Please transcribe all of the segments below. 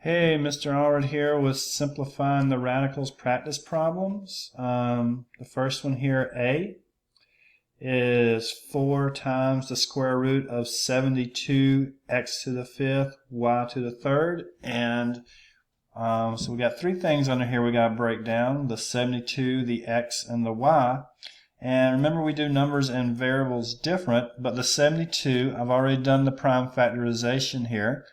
Hey, Mr. Allred here with simplifying the radicals practice problems. The first one here, A, is 4 times the square root of 72 x to the 5th, y to the 3rd. And so we got 3 things under here we got to break down: the 72, the x, and the y. And remember, we do numbers and variables different, but the 72, I've already done the prime factorization here.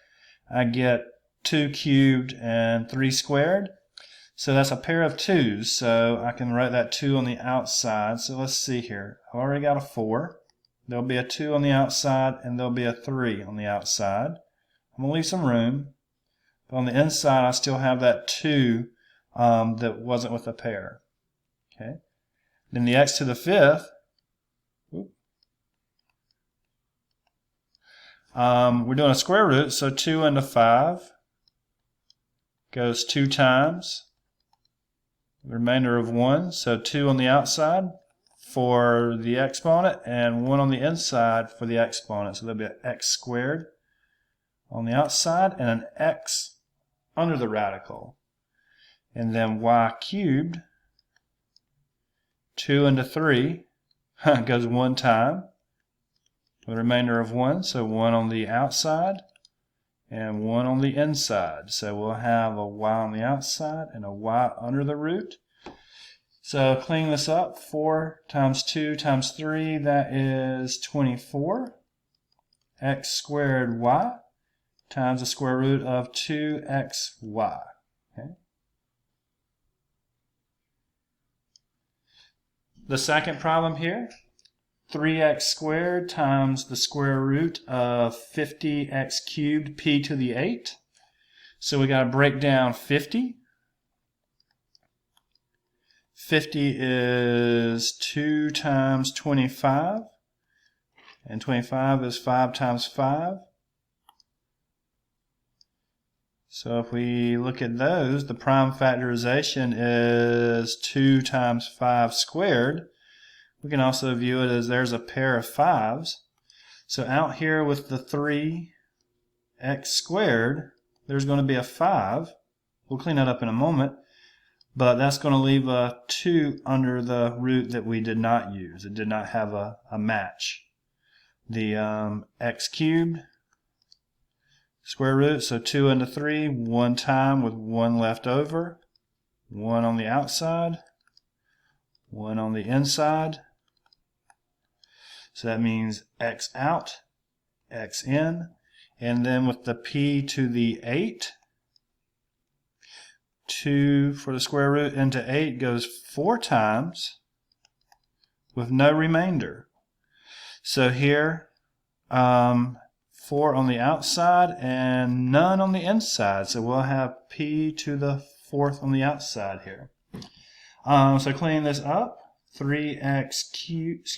I get 2 cubed and 3 squared. So that's a pair of 2's, so I can write that 2 on the outside. So let's see here. I've already got a 4. There'll be a 2 on the outside, and there'll be a 3 on the outside. I'm going to leave some room. But on the inside, I still have that 2 that wasn't with a pair. Okay. Then the x to the 5th, we're doing a square root, so 2 into 5 goes 2 times the remainder of 1, so 2 on the outside for the exponent and 1 on the inside for the exponent. So there'll be an x squared on the outside and an x under the radical. And then y cubed, 2 into 3 goes 1 time, the remainder of 1, so 1 on the outside and 1 on the inside. So we'll have a y on the outside and a y under the root. So cleaning this up, 4 times 2 times 3, that is 24. X squared y times the square root of 2xy. Okay. The second problem here, 3x squared times the square root of 50x cubed p to the 8. So we got to break down 50. 50 is 2 times 25, and 25 is 5 times 5. So if we look at those, the prime factorization is 2 times 5 squared. We can also view it as there's a pair of 5's. So out here with the 3x squared, there's going to be a 5. We'll clean that up in a moment. But that's going to leave a 2 under the root that we did not use. It did not have a match. The x cubed, square root, so 2 into 3, 1 time with 1 left over. 1 on the outside, 1 on the inside. So that means x out, x in. And then with the p to the 8, 2 for the square root into 8 goes 4 times with no remainder. So here, 4 on the outside and none on the inside. So we'll have p to the 4th on the outside here. So cleaning this up, 3x cubed,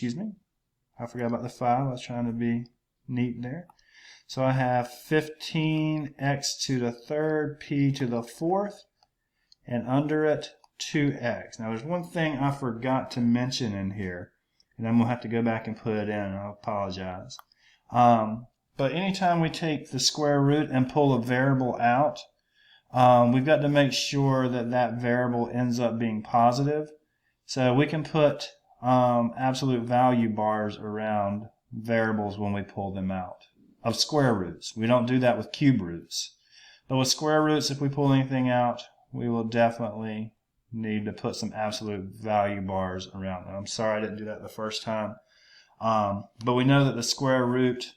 I forgot about the 5. I was trying to be neat there. So I have 15x to the 3rd, p to the 4th. And under it, 2x. Now there's one thing I forgot to mention in here, and I'm going to have to go back and put it in, and I apologize. But anytime we take the square root and pull a variable out, we've got to make sure that that variable ends up being positive. So we can put absolute value bars around variables when we pull them out of square roots. We don't do that with cube roots. But with square roots, if we pull anything out, we will definitely need to put some absolute value bars around them. I'm sorry I didn't do that the first time. But we know that the square root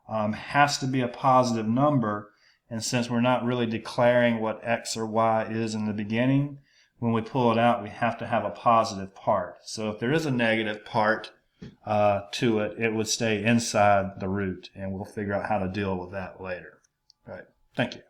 has to be a positive number, and since we're not really declaring what x or y is in the beginning, when we pull it out, we have to have a positive part. So if there is a negative part to it, it would stay inside the root, and we'll figure out how to deal with that later. All right. Thank you.